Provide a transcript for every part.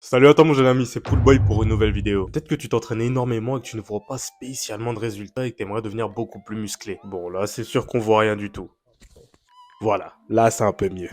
Salut à toi mon jeune ami, c'est Poolboy pour une nouvelle vidéo. Peut-être que tu t'entraînes énormément et que tu ne vois pas spécialement de résultats et que tu aimerais devenir beaucoup plus musclé. Bon là c'est sûr qu'on voit rien du tout. Voilà, là c'est un peu mieux.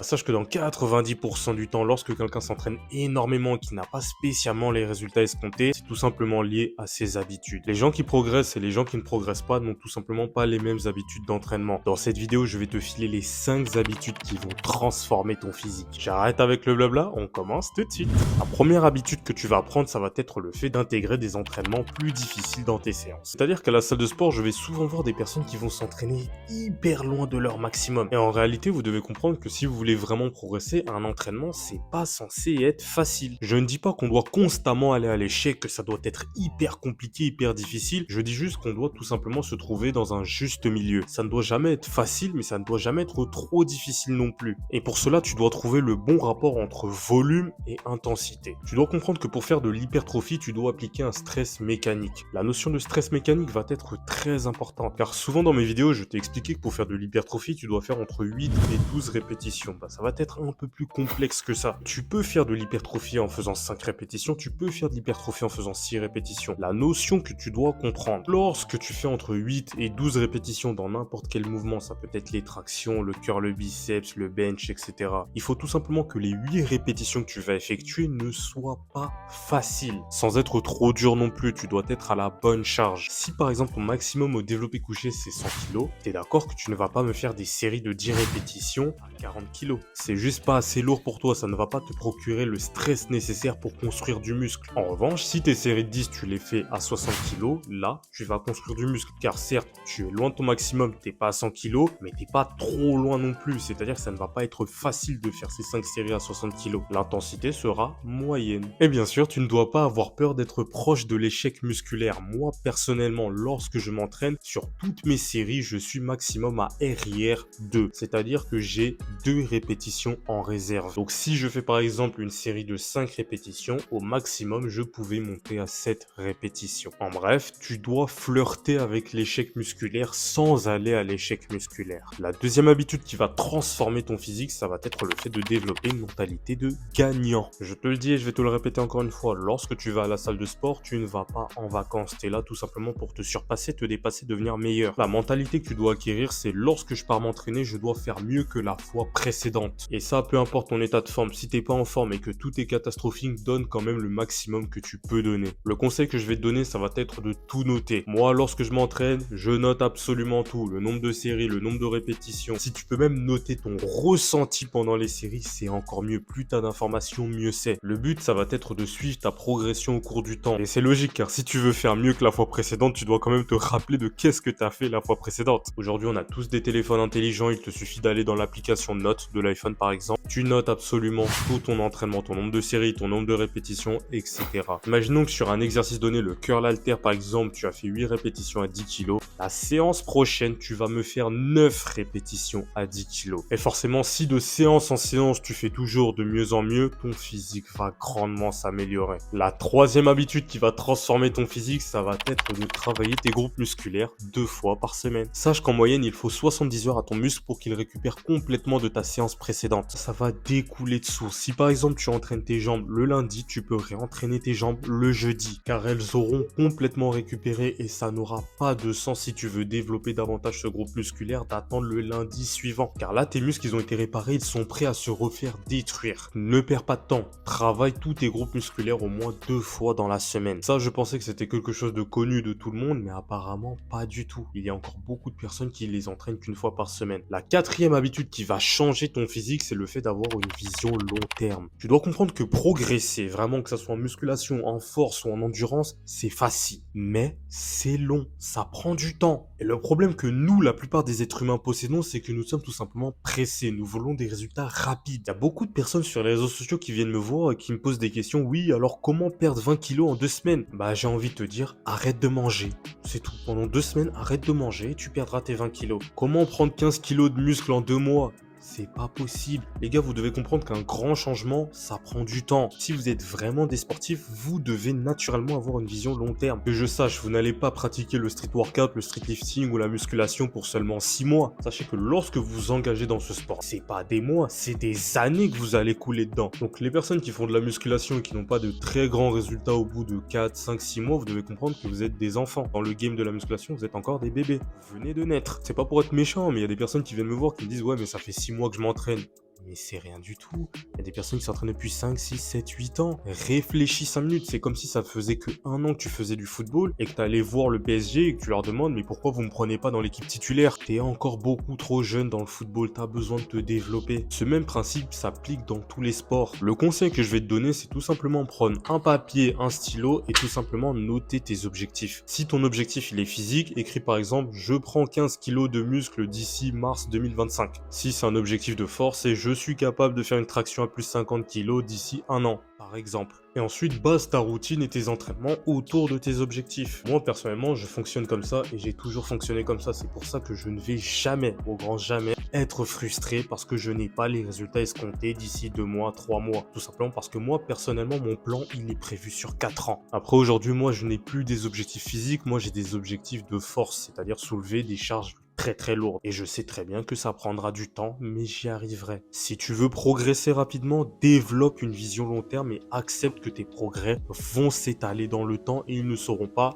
Sache que dans 90% du temps, lorsque quelqu'un s'entraîne énormément et qui n'a pas spécialement les résultats escomptés, c'est tout simplement lié à ses habitudes. Les gens qui progressent et les gens qui ne progressent pas n'ont tout simplement pas les mêmes habitudes d'entraînement. Dans cette vidéo, je vais te filer les 5 habitudes qui vont transformer ton physique. J'arrête avec le blabla, on commence tout de suite. La première habitude que tu vas apprendre, ça va être le fait d'intégrer des entraînements plus difficiles dans tes séances. C'est-à-dire qu'à la salle de sport, je vais souvent voir des personnes qui vont s'entraîner hyper loin de leur maximum. Et en réalité, vous devez comprendre que si vous voulez vraiment progresser, un entraînement, c'est pas censé être facile. Je ne dis pas qu'on doit constamment aller à l'échec, que ça doit être hyper compliqué, hyper difficile. Je dis juste qu'on doit tout simplement se trouver dans un juste milieu. Ça ne doit jamais être facile, mais ça ne doit jamais être trop difficile non plus. Et pour cela, tu dois trouver le bon rapport entre volume et intensité. Tu dois comprendre que pour faire de l'hypertrophie, tu dois appliquer un stress mécanique. La notion de stress mécanique va être très importante, car souvent dans mes vidéos, je t'ai expliqué que pour faire de l'hypertrophie, tu dois faire entre 8 et 12 répétitions. Ça va être un peu plus complexe que ça. Tu peux faire de l'hypertrophie en faisant 5 répétitions, tu peux faire de l'hypertrophie en faisant 6 répétitions. La notion que tu dois comprendre, lorsque tu fais entre 8 et 12 répétitions dans n'importe quel mouvement, ça peut être les tractions, le curl, le biceps, le bench, etc. Il faut tout simplement que les 8 répétitions que tu vas effectuer ne soient pas faciles. Sans être trop dur non plus, tu dois être à la bonne charge. Si par exemple ton maximum au développé couché c'est 100 kg, t'es d'accord que tu ne vas pas me faire des séries de 10 répétitions à 40 kg. C'est juste pas assez lourd pour toi, ça ne va pas te procurer le stress nécessaire pour construire du muscle. En revanche, si tes séries de 10 tu les fais à 60 kg, là tu vas construire du muscle. Car certes, tu es loin de ton maximum, t'es pas à 100 kg, mais t'es pas trop loin non plus. C'est-à-dire que ça ne va pas être facile de faire ces 5 séries à 60 kg. L'intensité sera moyenne. Et bien sûr, tu ne dois pas avoir peur d'être proche de l'échec musculaire. Moi, personnellement, lorsque je m'entraîne, sur toutes mes séries, je suis maximum à RIR 2. C'est-à-dire que j'ai 2 répétitions en réserve. Donc si je fais par exemple une série de 5 répétitions, au maximum, je pouvais monter à 7 répétitions. En bref, tu dois flirter avec l'échec musculaire sans aller à l'échec musculaire. La deuxième habitude qui va transformer ton physique, ça va être le fait de développer une mentalité de gagnant. Je te le dis et je vais te le répéter encore une fois, lorsque tu vas à la salle de sport, tu ne vas pas en vacances. Tu es là tout simplement pour te surpasser, te dépasser, devenir meilleur. La mentalité que tu dois acquérir, c'est lorsque je pars m'entraîner, je dois faire mieux que la fois précédente. Et ça, peu importe ton état de forme, si t'es pas en forme et que tout est catastrophique, donne quand même le maximum que tu peux donner. Le conseil que je vais te donner, ça va être de tout noter. Moi, lorsque je m'entraîne, je note absolument tout. Le nombre de séries, le nombre de répétitions. Si tu peux même noter ton ressenti pendant les séries, c'est encore mieux. Plus t'as d'informations, mieux c'est. Le but, ça va être de suivre ta progression au cours du temps. Et c'est logique, car si tu veux faire mieux que la fois précédente, tu dois quand même te rappeler de qu'est-ce que t'as fait la fois précédente. Aujourd'hui, on a tous des téléphones intelligents, il te suffit d'aller dans l'application Notes de l'iPhone par exemple. Tu notes absolument tout ton entraînement, ton nombre de séries, ton nombre de répétitions, etc. Imaginons que sur un exercice donné, le curl halter par exemple, tu as fait 8 répétitions à 10 kg. La séance prochaine, tu vas me faire 9 répétitions à 10 kg. Et forcément, si de séance en séance, tu fais toujours de mieux en mieux, ton physique va grandement s'améliorer. La troisième habitude qui va transformer ton physique, ça va être de travailler tes groupes musculaires 2 fois par semaine. Sache qu'en moyenne, il faut 70 heures à ton muscle pour qu'il récupère complètement de ta séance précédente. Ça va découler de source. Si par exemple tu entraînes tes jambes le lundi, tu peux réentraîner tes jambes le jeudi, car elles auront complètement récupéré et ça n'aura pas de sens si tu veux développer davantage ce groupe musculaire d'attendre le lundi suivant. Car là, tes muscles, ils ont été réparés, ils sont prêts à se refaire détruire. Ne perds pas de temps. Travaille tous tes groupes musculaires au moins 2 fois dans la semaine. Ça, je pensais que c'était quelque chose de connu de tout le monde, mais apparemment pas du tout. Il y a encore beaucoup de personnes qui les entraînent qu'une fois par semaine. La quatrième habitude qui va changer ton physique, c'est le fait d'avoir une vision long terme. Tu dois comprendre que progresser, vraiment que ça soit en musculation, en force ou en endurance, c'est facile. Mais c'est long, ça prend du temps. Et le problème que nous, la plupart des êtres humains possédons, c'est que nous sommes tout simplement pressés. Nous voulons des résultats rapides. Il y a beaucoup de personnes sur les réseaux sociaux qui viennent me voir et qui me posent des questions. Oui, alors comment perdre 20 kilos en 2 semaines? Bah, j'ai envie de te dire, arrête de manger. C'est tout. Pendant 2 semaines, arrête de manger et tu perdras tes 20 kilos. Comment prendre 15 kilos de muscle en 2 mois? C'est pas possible. Les gars, vous devez comprendre qu'un grand changement, ça prend du temps. Si vous êtes vraiment des sportifs, vous devez naturellement avoir une vision long terme. Que je sache, vous n'allez pas pratiquer le street workout, le street lifting ou la musculation pour seulement 6 mois. Sachez que lorsque vous vous engagez dans ce sport, c'est pas des mois, c'est des années que vous allez couler dedans. Donc les personnes qui font de la musculation et qui n'ont pas de très grands résultats au bout de 4, 5, 6 mois, vous devez comprendre que vous êtes des enfants. Dans le game de la musculation, vous êtes encore des bébés. Vous venez de naître. C'est pas pour être méchant, mais il y a des personnes qui viennent me voir qui me disent « Ouais, mais ça fait 6 mois que je m'entraîne. » Mais c'est rien du tout. Il y a des personnes qui s'entraînent depuis 5, 6, 7, 8 ans. Réfléchis 5 minutes. C'est comme si ça faisait que 1 an que tu faisais du football et que tu allais voir le PSG et que tu leur demandes mais pourquoi vous me prenez pas dans l'équipe titulaire? T'es encore beaucoup trop jeune dans le football. T'as besoin de te développer. Ce même principe s'applique dans tous les sports. Le conseil que je vais te donner, c'est tout simplement prendre un papier, un stylo et tout simplement noter tes objectifs. Si ton objectif il est physique, écris par exemple je prends 15 kilos de muscle d'ici mars 2025. Si c'est un objectif de force, c'est je suis capable de faire une traction à plus 50 kg d'ici 1 an, par exemple. Et ensuite, base ta routine et tes entraînements autour de tes objectifs. Moi, personnellement, je fonctionne comme ça et j'ai toujours fonctionné comme ça. C'est pour ça que je ne vais jamais, au grand jamais, être frustré parce que je n'ai pas les résultats escomptés d'ici 2 mois, 3 mois. Tout simplement parce que moi, personnellement, mon plan, il est prévu sur 4 ans. Après, aujourd'hui, moi, je n'ai plus des objectifs physiques. Moi, j'ai des objectifs de force, c'est-à-dire soulever des charges très lourde. Et je sais très bien que ça prendra du temps, mais j'y arriverai. Si tu veux progresser rapidement, développe une vision long terme et accepte que tes progrès vont s'étaler dans le temps et ils ne seront pas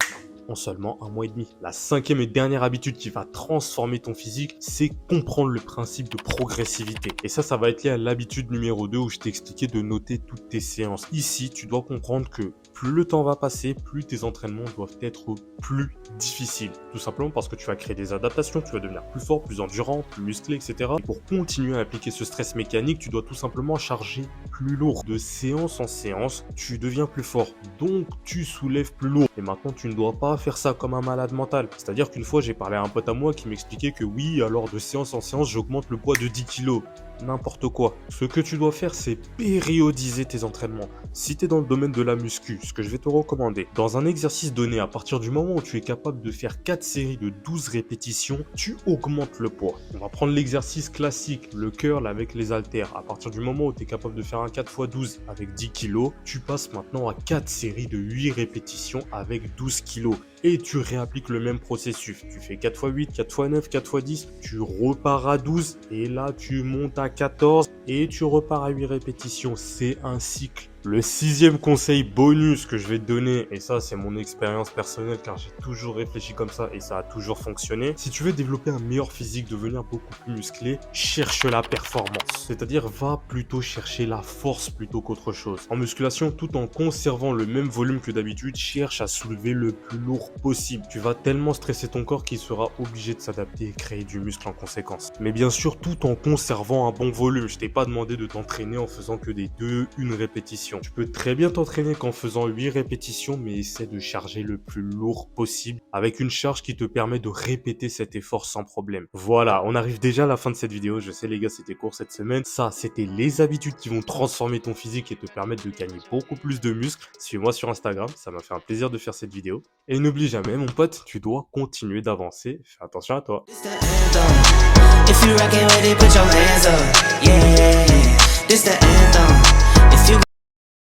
en seulement 1 mois et demi. La 5e et dernière habitude qui va transformer ton physique, c'est comprendre le principe de progressivité. Et ça va être lié à l'habitude numéro 2 où je t'ai expliqué de noter toutes tes séances. Ici, tu dois comprendre que plus le temps va passer, plus tes entraînements doivent être plus difficiles. Tout simplement parce que tu vas créer des adaptations, tu vas devenir plus fort, plus endurant, plus musclé, etc. Et pour continuer à appliquer ce stress mécanique, tu dois tout simplement charger plus lourd. De séance en séance, tu deviens plus fort. Donc, tu soulèves plus lourd. Et maintenant, tu ne dois pas faire ça comme un malade mental. C'est-à-dire qu'une fois, j'ai parlé à un pote à moi qui m'expliquait que oui, alors de séance en séance, j'augmente le poids de 10 kilos. N'importe quoi. Ce que tu dois faire, c'est périodiser tes entraînements. Si tu es dans le domaine de la muscu, ce que je vais te recommander, dans un exercice donné, à partir du moment où tu es capable de faire 4 séries de 12 répétitions, tu augmentes le poids. On va prendre l'exercice classique, le curl avec les haltères. À partir du moment où tu es capable de faire un 4x12 avec 10 kg, tu passes maintenant à 4 séries de 8 répétitions avec 12 kg. Et tu réappliques le même processus. Tu fais 4x8, 4x9, 4x10, tu repars à 12 et là tu montes à 14 et tu repars à 8 répétitions. C'est un cycle. Le 6e conseil bonus que je vais te donner, et ça c'est mon expérience personnelle car j'ai toujours réfléchi comme ça et ça a toujours fonctionné. Si tu veux développer un meilleur physique, devenir beaucoup plus musclé, cherche la performance. C'est-à-dire va plutôt chercher la force plutôt qu'autre chose. En musculation, tout en conservant le même volume que d'habitude, cherche à soulever le plus lourd possible. Tu vas tellement stresser ton corps qu'il sera obligé de s'adapter et créer du muscle en conséquence. Mais bien sûr, tout en conservant un bon volume. Je t'ai pas demandé de t'entraîner en faisant que des 2-1 répétitions. Tu peux très bien t'entraîner qu'en faisant 8 répétitions, mais essaie de charger le plus lourd possible avec une charge qui te permet de répéter cet effort sans problème. Voilà, on arrive déjà à la fin de cette vidéo. Je sais les gars, c'était court cette semaine. Ça, c'était les habitudes qui vont transformer ton physique et te permettre de gagner beaucoup plus de muscles. Suis-moi sur Instagram, ça m'a fait un plaisir de faire cette vidéo. Et n'oublie jamais, mon pote, tu dois continuer d'avancer. Fais attention à toi. If you rockin' with it, put your hands up. Yeah, this the anthem. If you